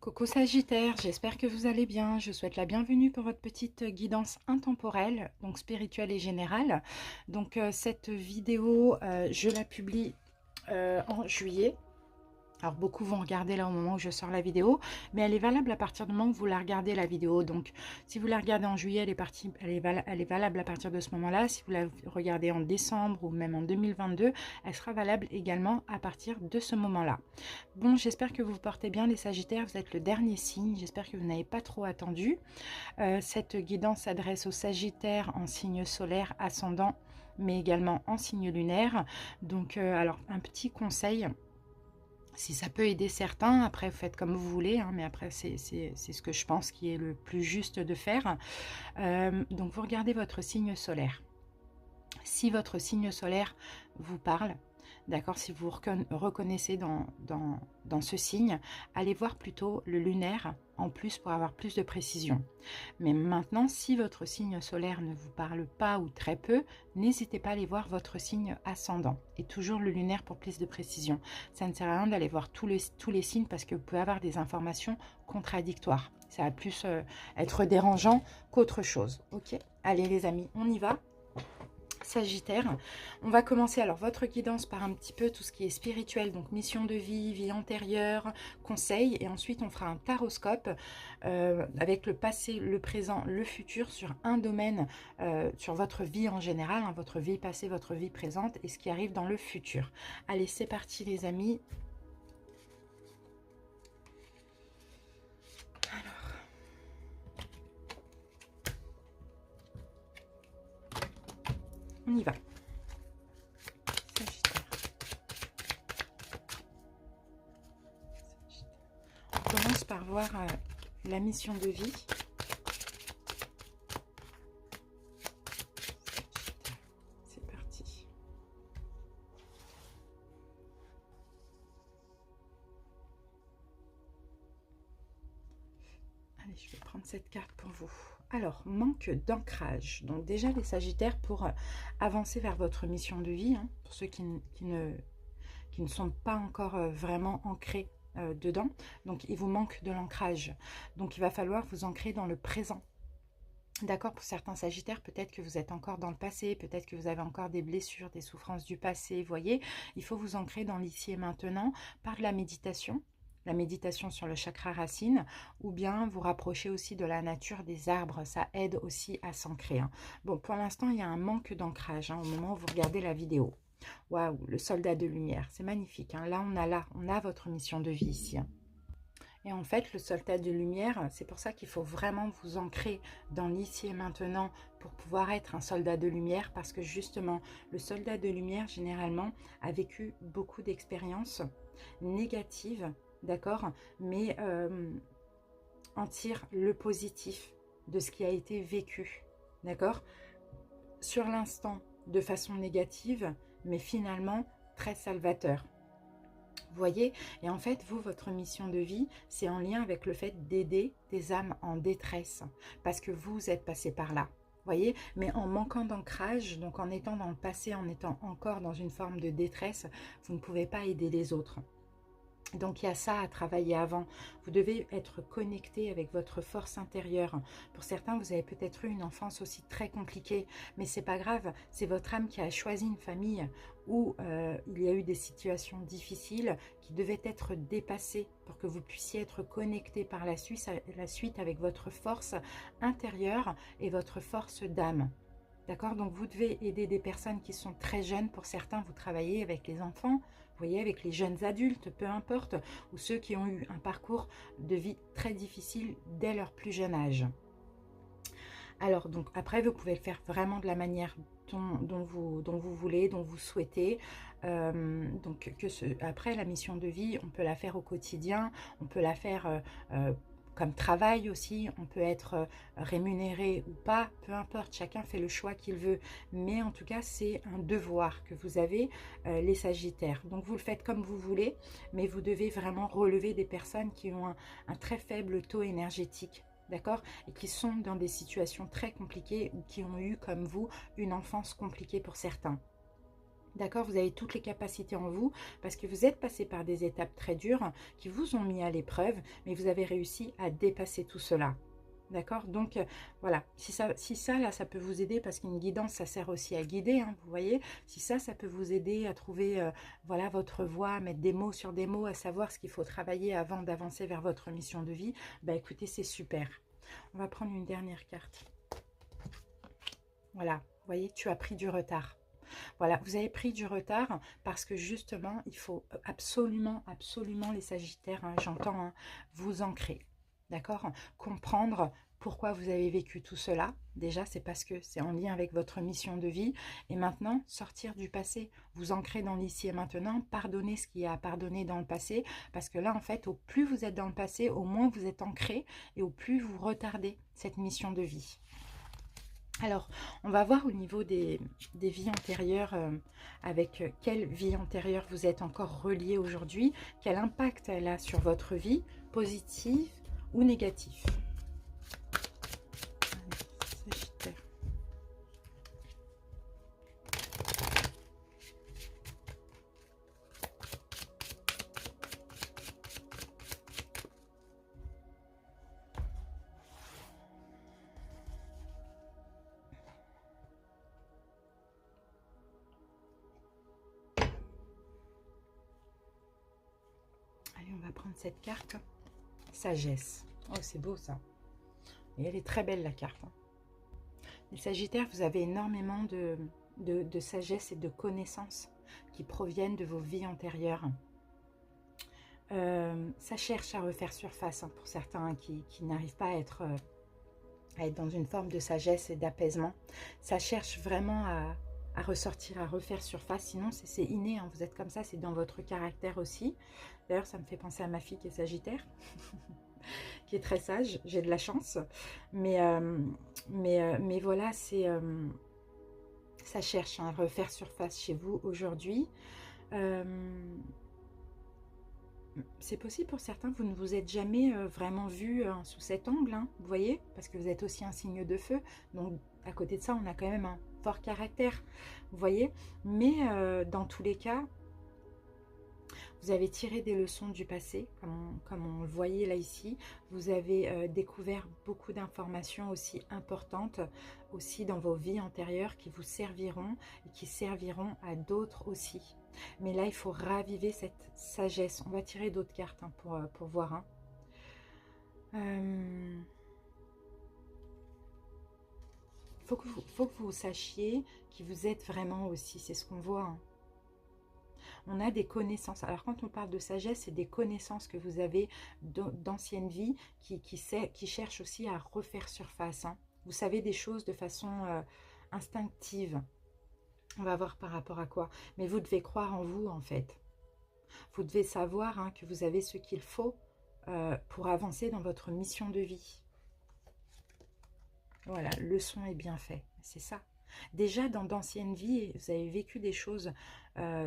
Coucou Sagittaire, j'espère que vous allez bien. Je souhaite la bienvenue pour votre petite guidance intemporelle, donc spirituelle et générale. Donc cette vidéo, je la publie en juillet. Alors beaucoup vont regarder là au moment où je sors la vidéo, mais elle est valable à partir du moment où vous la regardez la vidéo. Donc si vous la regardez en juillet, elle est valable à partir de ce moment-là. Si vous la regardez en décembre ou même en 2022, elle sera valable également à partir de ce moment-là. Bon, j'espère que vous vous portez bien les Sagittaires, vous êtes le dernier signe, j'espère que vous n'avez pas trop attendu. Cette guidance s'adresse aux Sagittaires en signe solaire ascendant, mais également en signe lunaire. Donc alors un petit conseil. Si ça peut aider certains, après vous faites comme vous voulez, hein, mais après c'est ce que je pense qui est le plus juste de faire. Donc vous regardez votre signe solaire. Si votre signe solaire vous parle, d'accord, si vous reconnaissez dans ce signe, allez voir plutôt le lunaire en plus pour avoir plus de précision. Mais maintenant, si votre signe solaire ne vous parle pas ou très peu, n'hésitez pas à aller voir votre signe ascendant et toujours le lunaire pour plus de précision. Ça ne sert à rien d'aller voir tous les signes parce que vous pouvez avoir des informations contradictoires. Ça va plus être dérangeant qu'autre chose. Ok, allez les amis, on y va. Sagittaire, on va commencer alors votre guidance par un petit peu tout ce qui est spirituel, donc mission de vie, vie antérieure, conseils, et ensuite on fera un taroscope avec le passé, le présent, le futur sur un domaine, sur votre vie en général, hein, votre vie passée, votre vie présente et ce qui arrive dans le futur. Allez, c'est parti les amis. On y va. On commence par voir la mission de vie. C'est parti. Allez, je vais prendre cette carte pour vous. Alors, manque d'ancrage. Donc déjà, les Sagittaires, pour avancer vers votre mission de vie, hein, pour ceux qui ne sont pas encore vraiment ancrés dedans, donc il vous manque de l'ancrage. Donc il va falloir vous ancrer dans le présent. D'accord, pour certains Sagittaires, peut-être que vous êtes encore dans le passé, peut-être que vous avez encore des blessures, des souffrances du passé, voyez. Il faut vous ancrer dans l'ici et maintenant par de la méditation sur le chakra racine, ou bien vous rapprocher aussi de la nature des arbres, ça aide aussi à s'ancrer. Hein. Bon, pour l'instant, il y a un manque d'ancrage hein, au moment où vous regardez la vidéo. Waouh, le soldat de lumière, c'est magnifique. Hein. Là, on a votre mission de vie ici. Hein. Et en fait, le soldat de lumière, c'est pour ça qu'il faut vraiment vous ancrer dans l'ici et maintenant pour pouvoir être un soldat de lumière, parce que justement, le soldat de lumière, généralement, a vécu beaucoup d'expériences négatives, d'accord, mais en tire le positif de ce qui a été vécu, d'accord, sur l'instant de façon négative, mais finalement très salvateur. Vous voyez, et en fait, vous, votre mission de vie, c'est en lien avec le fait d'aider des âmes en détresse, parce que vous êtes passé par là. Voyez, mais en manquant d'ancrage, donc en étant dans le passé, en étant encore dans une forme de détresse, vous ne pouvez pas aider les autres. Donc il y a ça à travailler avant. Vous devez être connecté avec votre force intérieure. Pour certains, vous avez peut-être eu une enfance aussi très compliquée, mais c'est pas grave. C'est votre âme qui a choisi une famille où il y a eu des situations difficiles qui devaient être dépassées pour que vous puissiez être connecté par la suite avec votre force intérieure et votre force d'âme. D'accord? Donc vous devez aider des personnes qui sont très jeunes. Pour certains, vous travaillez avec les enfants, vous voyez, avec les jeunes adultes, peu importe, ou ceux qui ont eu un parcours de vie très difficile dès leur plus jeune âge. Alors, donc après, vous pouvez le faire vraiment de la manière dont vous voulez, dont vous souhaitez. Après, la mission de vie, on peut la faire au quotidien, on peut la faire comme travail aussi, on peut être rémunéré ou pas, peu importe, chacun fait le choix qu'il veut, mais en tout cas c'est un devoir que vous avez les Sagittaires, donc vous le faites comme vous voulez, mais vous devez vraiment relever des personnes qui ont un très faible taux énergétique, d'accord, et qui sont dans des situations très compliquées ou qui ont eu comme vous une enfance compliquée pour certains. D'accord, vous avez toutes les capacités en vous parce que vous êtes passé par des étapes très dures qui vous ont mis à l'épreuve, mais vous avez réussi à dépasser tout cela. D'accord, donc voilà, si ça là, ça peut vous aider parce qu'une guidance, ça sert aussi à guider, hein, vous voyez. Si ça peut vous aider à trouver voilà, votre voie, à mettre des mots sur des mots, à savoir ce qu'il faut travailler avant d'avancer vers votre mission de vie, bah écoutez, c'est super. On va prendre une dernière carte. Voilà, vous voyez, tu as pris du retard. Voilà, vous avez pris du retard parce que justement, il faut absolument, absolument les Sagittaires, hein, j'entends, hein, vous ancrer, d'accord? Comprendre pourquoi vous avez vécu tout cela. Déjà, c'est parce que c'est en lien avec votre mission de vie. Et maintenant, sortir du passé, vous ancrer dans l'ici et maintenant, pardonner ce qu'il y a à pardonner dans le passé. Parce que là, en fait, au plus vous êtes dans le passé, au moins vous êtes ancré et au plus vous retardez cette mission de vie. Alors, on va voir au niveau des vies antérieures, avec quelle vie antérieure vous êtes encore relié aujourd'hui, quel impact elle a sur votre vie, positif ou négatif. Allez, Sagittaire. Allez, on va prendre cette carte. Sagesse. Oh, c'est beau ça. Et elle est très belle la carte. Les Sagittaires, vous avez énormément de sagesse et de connaissances qui proviennent de vos vies antérieures. Ça cherche à refaire surface, hein, pour certains qui n'arrivent pas à être dans une forme de sagesse et d'apaisement. Ça cherche vraiment à ressortir, à refaire surface. Sinon, c'est inné, hein, vous êtes comme ça, c'est dans votre caractère aussi. D'ailleurs, ça me fait penser à ma fille qui est Sagittaire, qui est très sage. J'ai de la chance. Mais voilà, ça cherche, hein, à refaire surface chez vous aujourd'hui. C'est possible pour certains, vous ne vous êtes jamais vraiment vu sous cet angle, hein, vous voyez, parce que vous êtes aussi un signe de feu. Donc, à côté de ça, on a quand même un fort caractère, vous voyez. Mais dans tous les cas, vous avez tiré des leçons du passé, comme on le voyait là ici. Vous avez découvert beaucoup d'informations aussi importantes, aussi dans vos vies antérieures, qui vous serviront et qui serviront à d'autres aussi. Mais là, il faut raviver cette sagesse. On va tirer d'autres cartes, hein, pour voir. Hein. Faut que vous sachiez qui vous êtes vraiment aussi. C'est ce qu'on voit. Hein. On a des connaissances. Alors, quand on parle de sagesse, c'est des connaissances que vous avez d'ancienne vie qui cherchent aussi à refaire surface. Hein. Vous savez des choses de façon instinctive. On va voir par rapport à quoi. Mais vous devez croire en vous, en fait. Vous devez savoir, hein, que vous avez ce qu'il faut pour avancer dans votre mission de vie. Voilà, leçon et bienfait. C'est ça. Déjà, dans d'anciennes vies, vous avez vécu des choses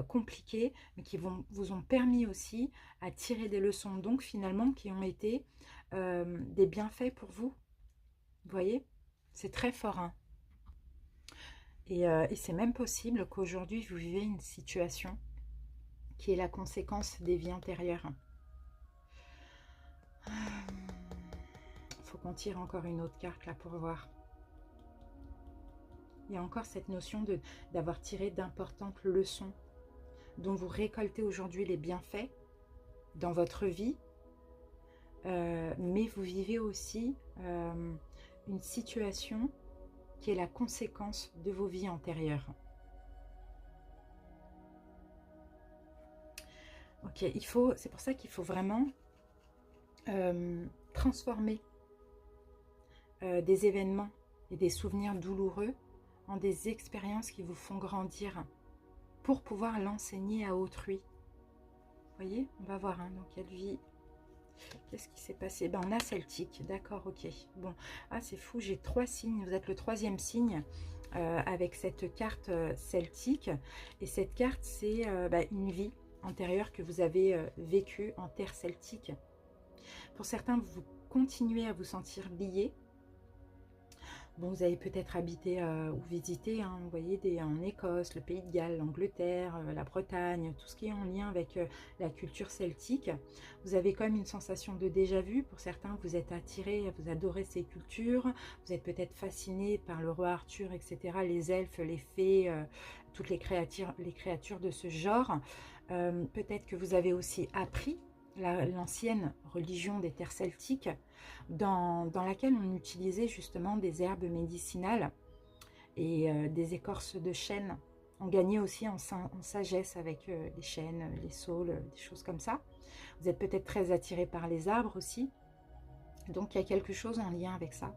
compliquées, mais qui vous ont permis aussi à tirer des leçons, donc finalement, qui ont été des bienfaits pour vous. Vous voyez? C'est très fort, hein. Et c'est même possible qu'aujourd'hui, vous vivez une situation qui est la conséquence des vies antérieures. Il faut qu'on tire encore une autre carte là pour voir. Il y a encore cette notion d'avoir tiré d'importantes leçons dont vous récoltez aujourd'hui les bienfaits dans votre vie, mais vous vivez aussi une situation qui est la conséquence de vos vies antérieures. Ok, c'est pour ça qu'il faut vraiment transformer des événements et des souvenirs douloureux en des expériences qui vous font grandir pour pouvoir l'enseigner à autrui. Vous voyez, on va voir, hein, dans quelle vie. Qu'est-ce qui s'est passé? Ben, on a Celtique, d'accord, ok. Bon, ah c'est fou, j'ai 3 signes, vous êtes le 3e signe avec cette carte celtique. Et cette carte, c'est une vie antérieure que vous avez vécue en terre celtique. Pour certains, vous continuez à vous sentir lié. Bon, vous avez peut-être habité ou visité, hein, vous voyez, en Écosse, le Pays de Galles, l'Angleterre, la Bretagne, tout ce qui est en lien avec la culture celtique. Vous avez quand même une sensation de déjà-vu. Pour certains, vous êtes attirés, vous adorez ces cultures. Vous êtes peut-être fascinés par le roi Arthur, etc., les elfes, les fées, toutes les créatures de ce genre. Peut-être que vous avez aussi appris l'ancienne religion des terres celtiques, dans laquelle on utilisait justement des herbes médicinales et des écorces de chêne. On gagnait aussi en sagesse avec les chênes, les saules, des choses comme ça. Vous êtes peut-être très attiré par les arbres aussi. Donc il y a quelque chose en lien avec ça.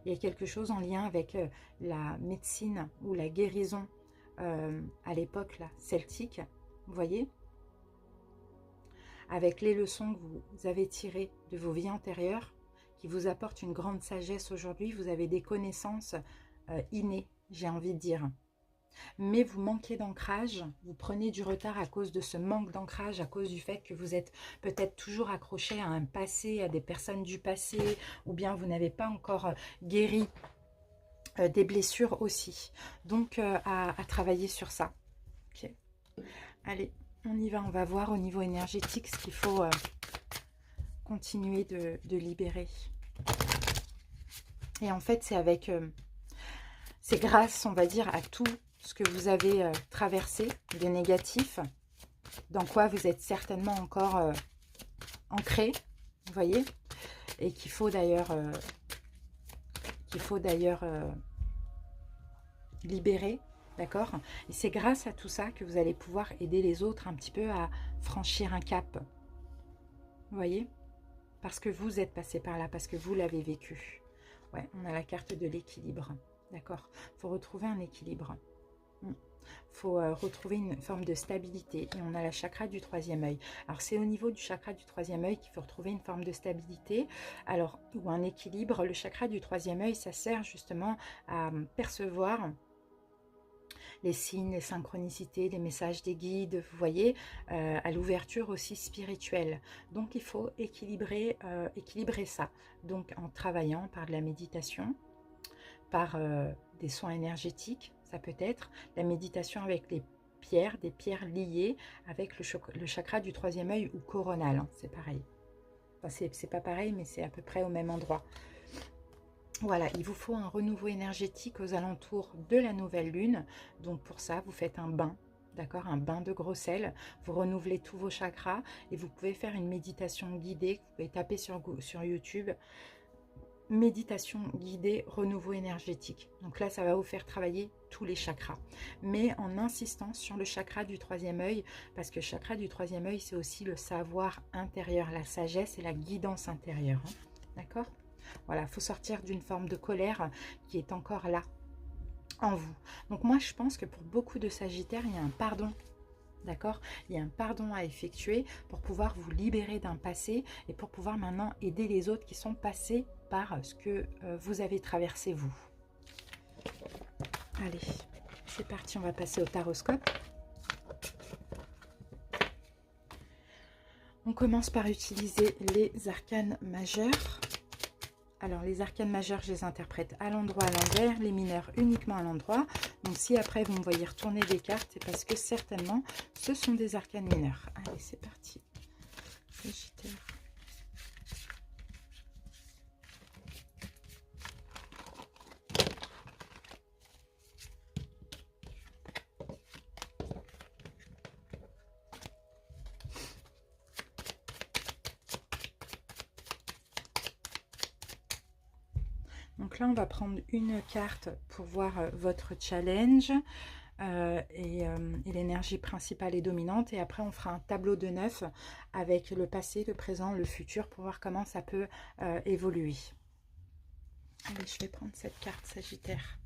Il y a quelque chose en lien avec la médecine ou la guérison à l'époque celtique. Vous voyez, avec les leçons que vous avez tirées de vos vies antérieures, qui vous apportent une grande sagesse aujourd'hui. Vous avez des connaissances innées, j'ai envie de dire. Mais vous manquez d'ancrage, vous prenez du retard à cause de ce manque d'ancrage, à cause du fait que vous êtes peut-être toujours accroché à un passé, à des personnes du passé, ou bien vous n'avez pas encore guéri des blessures aussi. Donc, à travailler sur ça. Ok. Allez, on y va, on va voir au niveau énergétique ce qu'il faut continuer de libérer. Et en fait, c'est grâce, on va dire, à tout ce que vous avez traversé de négatif, dans quoi vous êtes certainement encore ancré, vous voyez, et qu'il faut d'ailleurs libérer, d'accord? Et c'est grâce à tout ça que vous allez pouvoir aider les autres un petit peu à franchir un cap, vous voyez? Parce que vous êtes passé par là, parce que vous l'avez vécu. Ouais, on a la carte de l'équilibre, d'accord? Il faut retrouver un équilibre. Il faut retrouver une forme de stabilité. Et on a la chakra du troisième œil. Alors, c'est au niveau du chakra du troisième œil qu'il faut retrouver une forme de stabilité. Alors, ou un équilibre. Le chakra du troisième œil, ça sert justement à percevoir les signes, les synchronicités, les messages des guides, vous voyez, à l'ouverture aussi spirituelle. Donc, il faut équilibrer ça. Donc, en travaillant par de la méditation, par des soins énergétiques, ça peut être la méditation avec les pierres, des pierres liées avec le chakra du troisième œil ou coronal, hein, c'est pareil. Enfin, c'est pas pareil, mais c'est à peu près au même endroit. Voilà, il vous faut un renouveau énergétique aux alentours de la nouvelle lune. Donc pour ça, vous faites un bain, d'accord, un bain de gros sel. Vous renouvelez tous vos chakras et vous pouvez faire une méditation guidée. Vous pouvez taper sur YouTube. Méditation guidée, renouveau énergétique. Donc là, ça va vous faire travailler tous les chakras. Mais en insistant sur le chakra du troisième œil, parce que le chakra du troisième œil, c'est aussi le savoir intérieur, la sagesse et la guidance intérieure. Hein. D'accord ? Voilà, il faut sortir d'une forme de colère qui est encore là, en vous. Donc moi, je pense que pour beaucoup de Sagittaires, il y a un pardon. D'accord? Il y a un pardon à effectuer pour pouvoir vous libérer d'un passé et pour pouvoir maintenant aider les autres qui sont passés par ce que vous avez traversé vous. Allez, c'est parti, on va passer au taroscope. On commence par utiliser les arcanes majeurs. Alors, les arcanes majeurs, je les interprète à l'endroit, à l'envers, les mineurs uniquement à l'endroit. Donc, si après, vous me voyez retourner des cartes, c'est parce que certainement, ce sont des arcanes mineurs. Allez, c'est parti. Sagittaire. Donc là, on va prendre une carte pour voir votre challenge et l'énergie principale et dominante. Et après, on fera un tableau de 9 avec le passé, le présent, le futur pour voir comment ça peut évoluer. Allez, je vais prendre cette carte Sagittaire.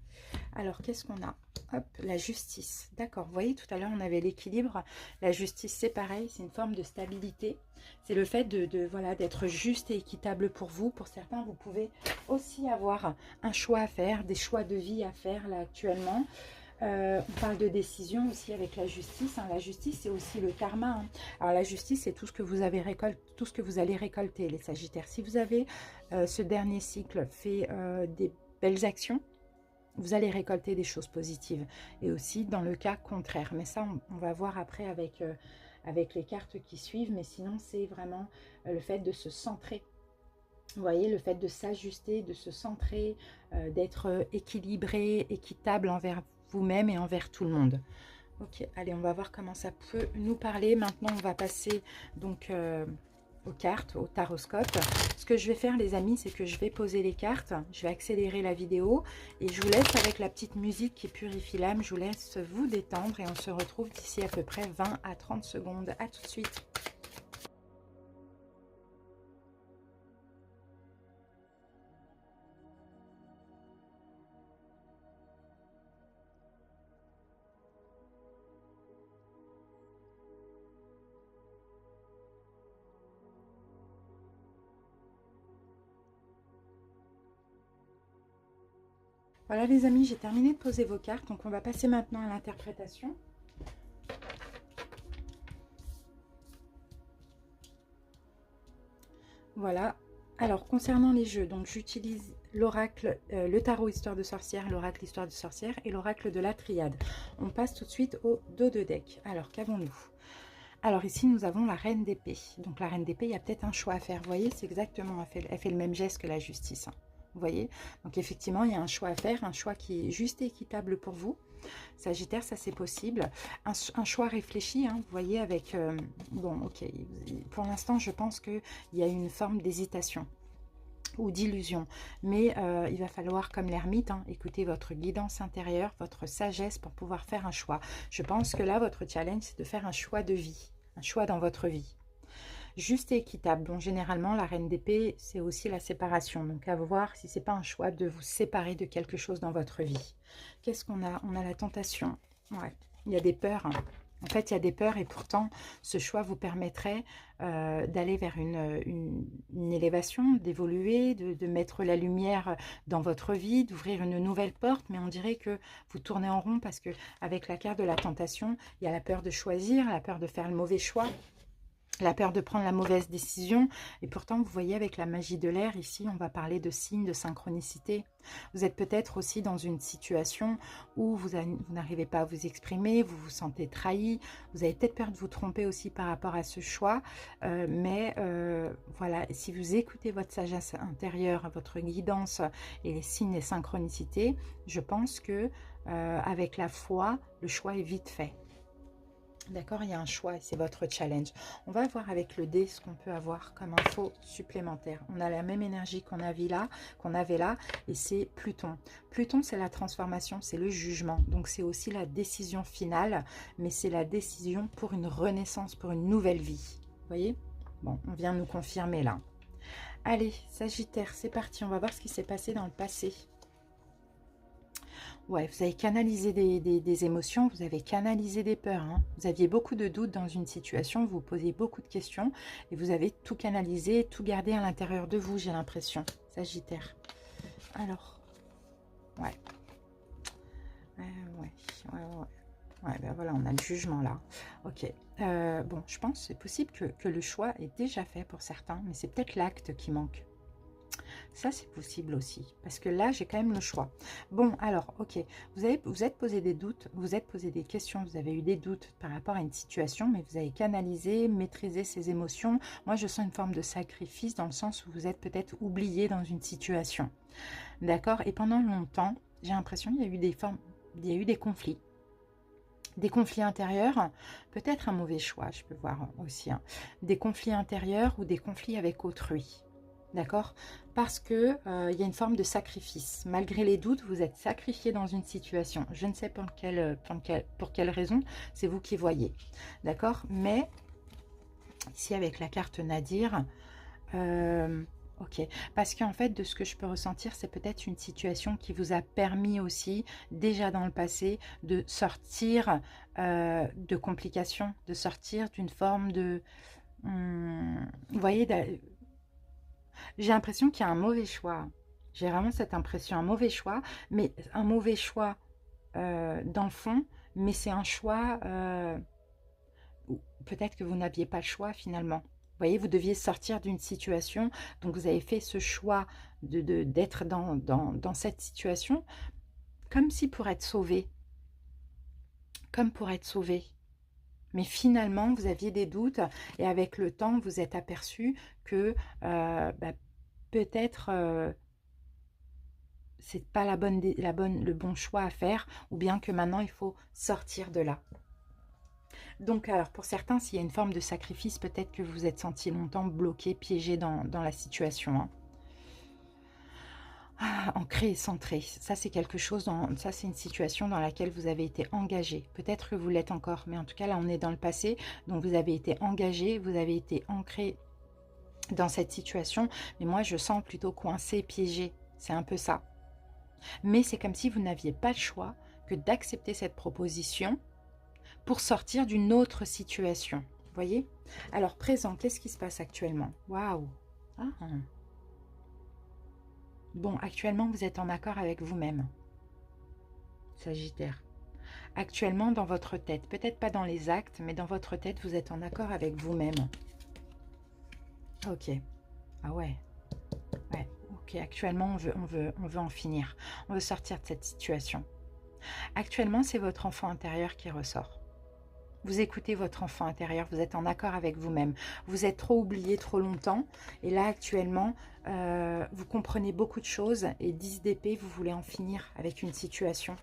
Alors, qu'est-ce qu'on a? Hop, la justice. D'accord, vous voyez, tout à l'heure, on avait l'équilibre. La justice, c'est pareil, c'est une forme de stabilité. C'est le fait voilà, d'être juste et équitable pour vous. Pour certains, vous pouvez aussi avoir un choix à faire, des choix de vie à faire, là, actuellement. On parle de décision aussi avec la justice. Hein. La justice, c'est aussi le karma. Hein. Alors, la justice, c'est tout ce que vous avez récolté, tout ce que vous allez récolter, les Sagittaires. Si vous avez ce dernier cycle fait des belles actions, vous allez récolter des choses positives. Et aussi dans le cas contraire. Mais ça, on va voir après avec les cartes qui suivent. Mais sinon, c'est vraiment le fait de se centrer. Vous voyez, le fait de s'ajuster, de se centrer, d'être équilibré, équitable envers vous-même et envers tout le monde. Ok, allez, on va voir comment ça peut nous parler. Maintenant, on va passer donc aux cartes, au taroscope. Ce que je vais faire, les amis, c'est que je vais poser les cartes. Je vais accélérer la vidéo et je vous laisse avec la petite musique qui purifie l'âme. Je vous laisse vous détendre et on se retrouve d'ici à peu près 20 à 30 secondes. À tout de suite. Voilà les amis, j'ai terminé de poser vos cartes, donc on va passer maintenant à l'interprétation. Voilà. Alors concernant les jeux, donc j'utilise l'oracle, le tarot histoire de sorcière, l'oracle histoire de sorcière et l'oracle de la triade. On passe tout de suite au dos de deck. Alors qu'avons-nous? Alors ici nous avons la reine d'épée. Donc la reine d'épée, il y a peut-être un choix à faire. Vous voyez, c'est exactement, elle fait le même geste que la justice. Hein. Vous voyez, donc effectivement, il y a un choix à faire, un choix qui est juste et équitable pour vous. Sagittaire, ça c'est possible. Un choix réfléchi, hein, vous voyez, avec... bon, ok, pour l'instant, je pense qu'il y a une forme d'hésitation ou d'illusion. Mais il va falloir, comme l'ermite, hein, écouter votre guidance intérieure, votre sagesse pour pouvoir faire un choix. Je pense que là, votre challenge, c'est de faire un choix de vie, un choix dans votre vie. Juste et équitable. Donc généralement, la reine d'épée, c'est aussi la séparation. Donc à voir si c'est pas un choix de vous séparer de quelque chose dans votre vie. Qu'est-ce qu'on a? On a la tentation. Ouais. Il y a des peurs. Hein. En fait, il y a des peurs et pourtant, ce choix vous permettrait d'aller vers une élévation, d'évoluer, de mettre la lumière dans votre vie, d'ouvrir une nouvelle porte. Mais on dirait que vous tournez en rond parce que avec la carte de la tentation, il y a la peur de choisir, la peur de faire le mauvais choix. La peur de prendre la mauvaise décision. Et pourtant, vous voyez, avec la magie de l'air, ici, on va parler de signes, de synchronicité. Vous êtes peut-être aussi dans une situation où vous n'arrivez pas à vous exprimer, vous vous sentez trahi. Vous avez peut-être peur de vous tromper aussi par rapport à ce choix. Voilà, si vous écoutez votre sagesse intérieure, votre guidance et les signes et synchronicités, je pense que avec la foi, le choix est vite fait. D'accord, il y a un choix et c'est votre challenge. On va voir avec le dé ce qu'on peut avoir comme info supplémentaire. On a la même énergie qu'on avait là, et c'est Pluton. Pluton, c'est la transformation, c'est le jugement. Donc c'est aussi la décision finale, mais c'est la décision pour une renaissance, pour une nouvelle vie. Vous voyez? Bon, on vient nous confirmer là. Allez, Sagittaire, c'est parti. On va voir ce qui s'est passé dans le passé. Ouais, vous avez canalisé des émotions, vous avez canalisé des peurs. Hein. Vous aviez beaucoup de doutes dans une situation, vous vous posiez beaucoup de questions et vous avez tout canalisé, tout gardé à l'intérieur de vous, j'ai l'impression. Sagittaire. Alors, ouais. Ouais, ben voilà, on a le jugement là. Ok. Bon, je pense que c'est possible que le choix est déjà fait pour certains, mais c'est peut-être l'acte qui manque. Ça, c'est possible aussi, parce que là, j'ai quand même le choix. Bon, alors, ok, vous êtes posé des doutes, vous êtes posé des questions, vous avez eu des doutes par rapport à une situation, mais vous avez canalisé, maîtrisé ces émotions. Moi, je sens une forme de sacrifice dans le sens où vous êtes peut-être oublié dans une situation. D'accord? Et pendant longtemps, j'ai l'impression qu'il y a eu des conflits. Des conflits intérieurs, peut-être un mauvais choix, je peux voir aussi. Hein. Des conflits intérieurs ou des conflits avec autrui. D'accord? Parce que il y a une forme de sacrifice. Malgré les doutes, vous êtes sacrifié dans une situation. Je ne sais pour quelle raison, c'est vous qui voyez. D'accord? Mais, ici avec la carte Nadir, ok. Parce qu'en fait, de ce que je peux ressentir, c'est peut-être une situation qui vous a permis aussi, déjà dans le passé, de sortir de complications, de sortir d'une forme de... vous voyez, j'ai l'impression qu'il y a un mauvais choix. J'ai vraiment cette impression, un mauvais choix, mais un mauvais choix dans le fond, mais c'est un choix, peut-être que vous n'aviez pas le choix finalement. voyez, vous deviez sortir d'une situation, donc vous avez fait ce choix d'être dans cette situation, comme si pour être sauvé, comme pour être sauvé. Mais finalement, vous aviez des doutes et avec le temps, vous êtes aperçu que peut-être c'est pas le bon choix à faire, ou bien que maintenant il faut sortir de là. Donc, alors pour certains, s'il y a une forme de sacrifice, peut-être que vous vous êtes senti longtemps bloqué, piégé dans la situation. Hein. Ancré et centré, ça c'est quelque chose, ça c'est une situation dans laquelle vous avez été engagé. Peut-être que vous l'êtes encore, mais en tout cas là on est dans le passé, donc vous avez été engagé, vous avez été ancré dans cette situation, mais moi je sens plutôt coincé, piégé, c'est un peu ça. Mais c'est comme si vous n'aviez pas le choix que d'accepter cette proposition pour sortir d'une autre situation. Vous voyez? Alors présent, qu'est-ce qui se passe actuellement? Waouh! Ah. Bon, actuellement, vous êtes en accord avec vous-même, Sagittaire. Actuellement, dans votre tête, peut-être pas dans les actes, mais dans votre tête, vous êtes en accord avec vous-même. Ok. Ah ouais. Ouais. Ok, actuellement, on veut en finir. On veut sortir de cette situation. Actuellement, c'est votre enfant intérieur qui ressort. Vous écoutez votre enfant intérieur, vous êtes en accord avec vous-même. Vous êtes trop oublié trop longtemps. Et là, actuellement, vous comprenez beaucoup de choses. Et 10 d'épée, vous voulez en finir avec une situation.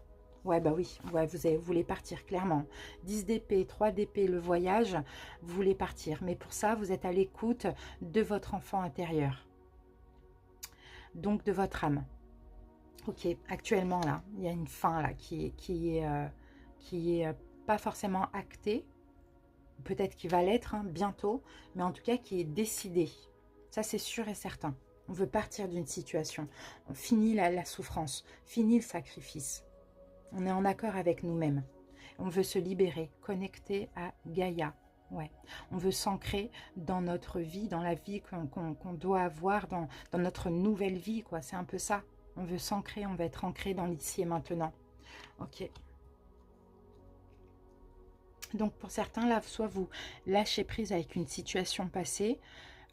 Ouais, bah oui, ouais, vous voulez partir, clairement. 10 d'épée, 3 d'épée, le voyage, vous voulez partir. Mais pour ça, vous êtes à l'écoute de votre enfant intérieur. Donc, de votre âme. Ok, actuellement, là, il y a une fin, là, qui est pas forcément actée. Peut-être qu'il va l'être bientôt, mais en tout cas qui est décidé. Ça, c'est sûr et certain. On veut partir d'une situation. On finit la souffrance, finit le sacrifice. On est en accord avec nous-mêmes. On veut se libérer, connecter à Gaïa. Ouais. On veut s'ancrer dans notre vie, dans la vie qu'on doit avoir, dans notre nouvelle vie, quoi. C'est un peu ça. On veut s'ancrer, on veut être ancré dans l'ici et maintenant. Ok. Donc pour certains, là, soit vous lâchez prise avec une situation passée.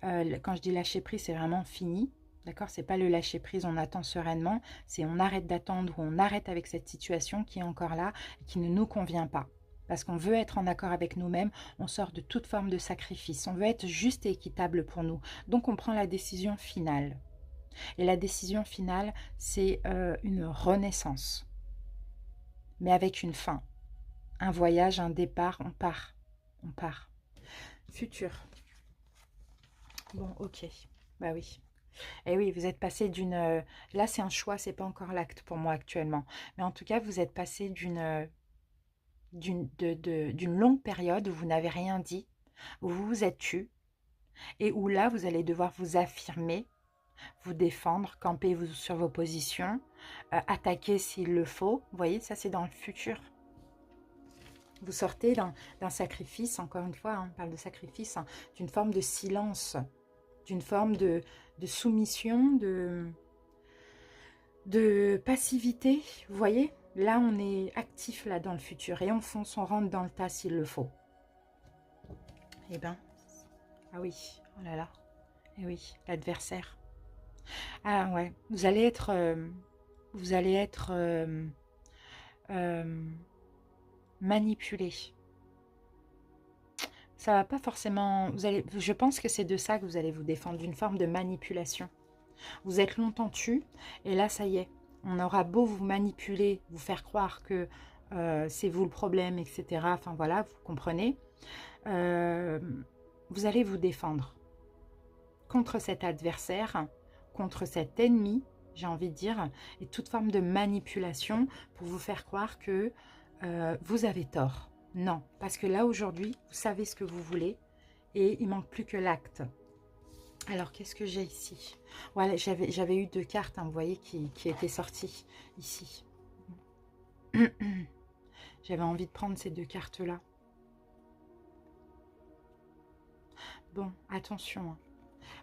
Quand je dis lâcher prise, c'est vraiment fini. D'accord? C'est pas le lâcher prise, on attend sereinement. C'est on arrête d'attendre ou on arrête avec cette situation qui est encore là, et qui ne nous convient pas. Parce qu'on veut être en accord avec nous-mêmes, on sort de toute forme de sacrifice. On veut être juste et équitable pour nous. Donc on prend la décision finale. Et la décision finale, c'est une renaissance. Mais avec une fin. Un voyage, un départ, on part. On part. Futur. Bon, ok. Bah oui. Et oui, vous êtes passé d'une... Là, c'est un choix, c'est pas encore l'acte pour moi actuellement. Mais en tout cas, vous êtes passé d'une longue période où vous n'avez rien dit, où vous vous êtes tu, et où là, vous allez devoir vous affirmer, vous défendre, camper sur vos positions, attaquer s'il le faut. Vous voyez, ça, c'est dans le futur. Vous sortez d'un sacrifice, encore une fois, on parle de sacrifice, d'une forme de silence, d'une forme de soumission, de passivité. Vous voyez, là, on est actif là dans le futur et on fonce, on rentre dans le tas s'il le faut. Eh ben, ah oui, oh là là, eh oui, l'adversaire. Ah ouais, vous allez être manipulé. Ça va pas forcément... je pense que c'est de ça que vous allez vous défendre, d'une forme de manipulation. Vous êtes longtemps tu, et là, ça y est. On aura beau vous manipuler, vous faire croire que c'est vous le problème, etc. Enfin voilà, vous comprenez. Vous allez vous défendre contre cet adversaire, contre cet ennemi, j'ai envie de dire, et toute forme de manipulation pour vous faire croire que vous avez tort. Non, parce que là, aujourd'hui, vous savez ce que vous voulez et il manque plus que l'acte. Alors, qu'est-ce que j'ai ici? Voilà, j'avais eu 2 cartes, vous voyez, qui étaient sorties ici. J'avais envie de prendre ces 2 cartes-là. Bon, attention.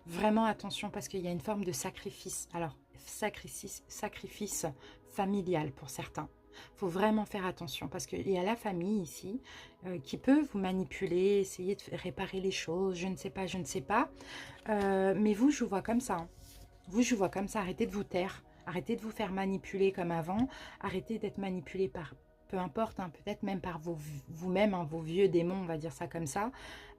Vraiment attention, parce qu'il y a une forme de sacrifice. Alors, sacrifice familial pour certains. Il faut vraiment faire attention parce qu'il y a la famille ici qui peut vous manipuler, essayer de réparer les choses, je ne sais pas, je ne sais pas. Mais vous, je vous vois comme ça. Hein. Vous, je vous vois comme ça. Arrêtez de vous taire. Arrêtez de vous faire manipuler comme avant. Arrêtez d'être manipulé par, peu importe, hein, peut-être même par vous-même, hein, vos vieux démons, on va dire ça comme ça.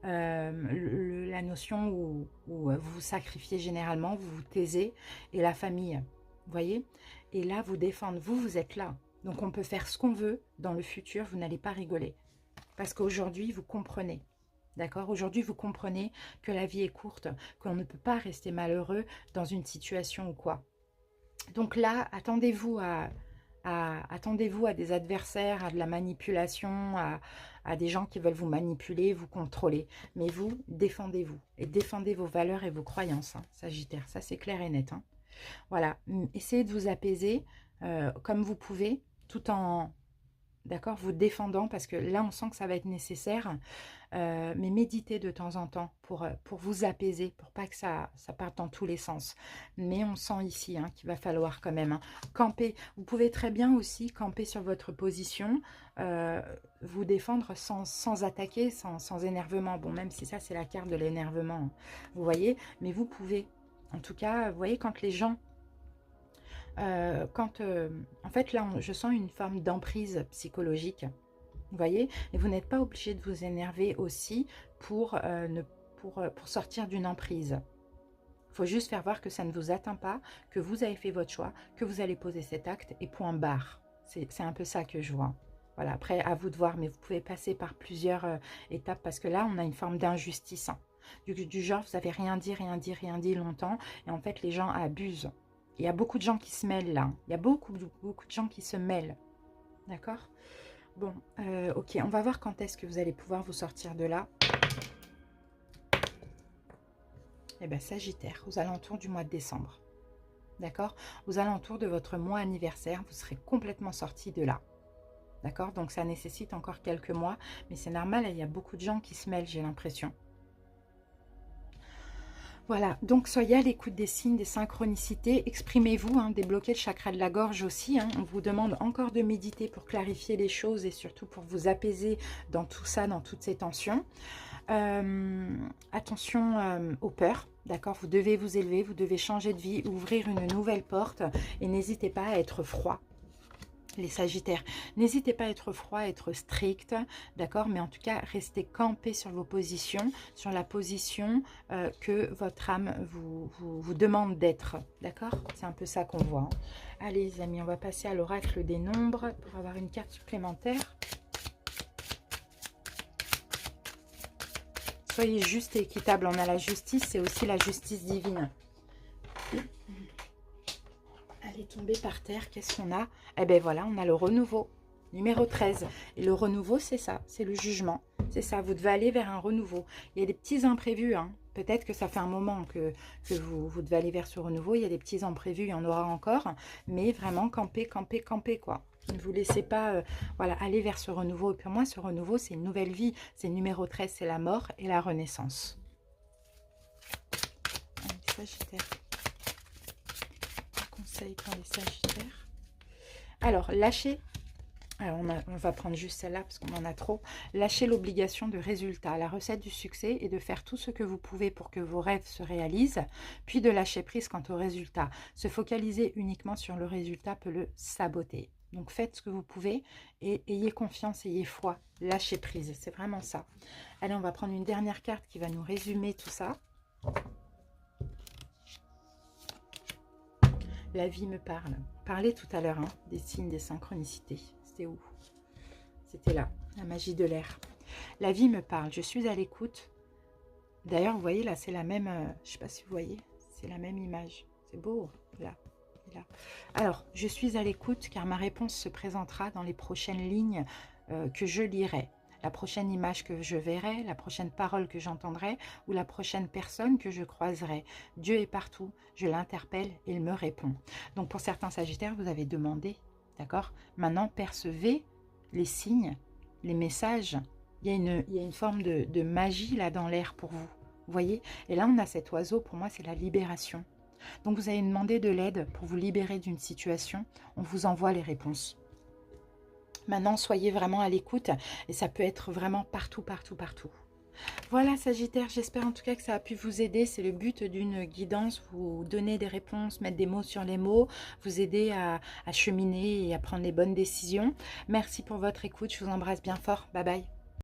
La notion où vous vous sacrifiez généralement, vous vous taisez, et la famille, vous voyez. Et là, vous défendre, vous êtes là. Donc, on peut faire ce qu'on veut. Dans le futur, vous n'allez pas rigoler. Parce qu'aujourd'hui, vous comprenez. D'accord? Aujourd'hui, vous comprenez que la vie est courte, qu'on ne peut pas rester malheureux dans une situation ou quoi. Donc là, attendez-vous à des adversaires, à de la manipulation, à des gens qui veulent vous manipuler, vous contrôler. Mais vous, défendez-vous. Et défendez vos valeurs et vos croyances, hein, Sagittaire. Ça, c'est clair et net. Hein. Voilà. Essayez de vous apaiser comme vous pouvez, tout en... D'accord, vous défendant, parce que là, on sent que ça va être nécessaire. Mais méditez de temps en temps pour vous apaiser, pour pas que ça parte dans tous les sens. Mais on sent ici hein, qu'il va falloir quand même hein, camper. Vous pouvez très bien aussi camper sur votre position, vous défendre sans attaquer, sans énervement. Bon, même si ça, c'est la carte de l'énervement, hein, vous voyez. Mais vous pouvez, en tout cas, vous voyez, quand les gens... en fait, là, je sens une forme d'emprise psychologique. Vous voyez, et vous n'êtes pas obligé de vous énerver aussi pour sortir d'une emprise. Il faut juste faire voir que ça ne vous atteint pas, que vous avez fait votre choix, que vous allez poser cet acte et point barre. C'est un peu ça que je vois. Voilà, après, à vous de voir, mais vous pouvez passer par plusieurs étapes parce que là, on a une forme d'injustice. Hein. Du genre, vous avez rien dit longtemps et en fait, les gens abusent. Il y a beaucoup de gens qui se mêlent là. Il y a beaucoup de gens qui se mêlent. D'accord ? Bon, ok, on va voir quand est-ce que vous allez pouvoir vous sortir de là. Eh bien, Sagittaire, aux alentours du mois de décembre. D'accord? Aux alentours de votre mois anniversaire, vous serez complètement sorti de là. D'accord? Donc, ça nécessite encore quelques mois, mais c'est normal, il y a beaucoup de gens qui se mêlent, j'ai l'impression. Voilà, donc soyez à l'écoute des signes, des synchronicités, exprimez-vous, hein, débloquez le chakra de la gorge aussi. Hein. On vous demande encore de méditer pour clarifier les choses et surtout pour vous apaiser dans tout ça, dans toutes ces tensions. Attention aux peurs, d'accord? Vous devez vous élever, vous devez changer de vie, ouvrir une nouvelle porte et n'hésitez pas à être froid. Les Sagittaires, n'hésitez pas à être froid, à être strict, d'accord? Mais en tout cas, restez campés sur vos positions, sur la position que votre âme vous demande d'être, d'accord? C'est un peu ça qu'on voit. Hein. Allez les amis, on va passer à l'oracle des nombres pour avoir une carte supplémentaire. Soyez juste et équitable. On a la justice, c'est aussi la justice divine. Elle est tombée par terre, qu'est-ce qu'on a? Eh bien voilà, on a le renouveau, numéro 13. Et le renouveau, c'est ça, c'est le jugement. C'est ça, vous devez aller vers un renouveau. Il y a des petits imprévus, hein. Peut-être que ça fait un moment que vous devez aller vers ce renouveau. Il y a des petits imprévus, il y en aura encore. Mais vraiment, camper, camper, camper, quoi. Ne vous laissez pas voilà, aller vers ce renouveau. Et pour moi, ce renouveau, c'est une nouvelle vie. C'est numéro 13, c'est la mort et la renaissance. Allez, Sagittaire. Conseil pour les Sagittaires. Alors, lâchez. Alors, on va prendre juste celle-là parce qu'on en a trop. Lâchez l'obligation de résultat. La recette du succès est de faire tout ce que vous pouvez pour que vos rêves se réalisent, puis de lâcher prise quant au résultat. Se focaliser uniquement sur le résultat peut le saboter. Donc, faites ce que vous pouvez et ayez confiance, ayez foi. Lâchez prise, c'est vraiment ça. Allez, on va prendre une dernière carte qui va nous résumer tout ça. La vie me parle. Parlez tout à l'heure hein, des signes, des synchronicités. C'était où? C'était là, la magie de l'air. La vie me parle, je suis à l'écoute. D'ailleurs, vous voyez, là, c'est la même... je ne sais pas si vous voyez, c'est la même image. C'est beau, là, là. Alors, je suis à l'écoute car ma réponse se présentera dans les prochaines lignes que je lirai. La prochaine image que je verrai, la prochaine parole que j'entendrai ou la prochaine personne que je croiserai. Dieu est partout, je l'interpelle et il me répond. Donc pour certains Sagittaires, vous avez demandé, d'accord? Maintenant, percevez les signes, les messages. Il y a une forme de magie là dans l'air pour vous, vous voyez? Et là, on a cet oiseau, pour moi, c'est la libération. Donc vous avez demandé de l'aide pour vous libérer d'une situation, on vous envoie les réponses. Maintenant, soyez vraiment à l'écoute et ça peut être vraiment partout, partout, partout. Voilà Sagittaire, j'espère en tout cas que ça a pu vous aider. C'est le but d'une guidance, vous donner des réponses, mettre des mots sur les mots, vous aider à cheminer et à prendre les bonnes décisions. Merci pour votre écoute, je vous embrasse bien fort. Bye bye.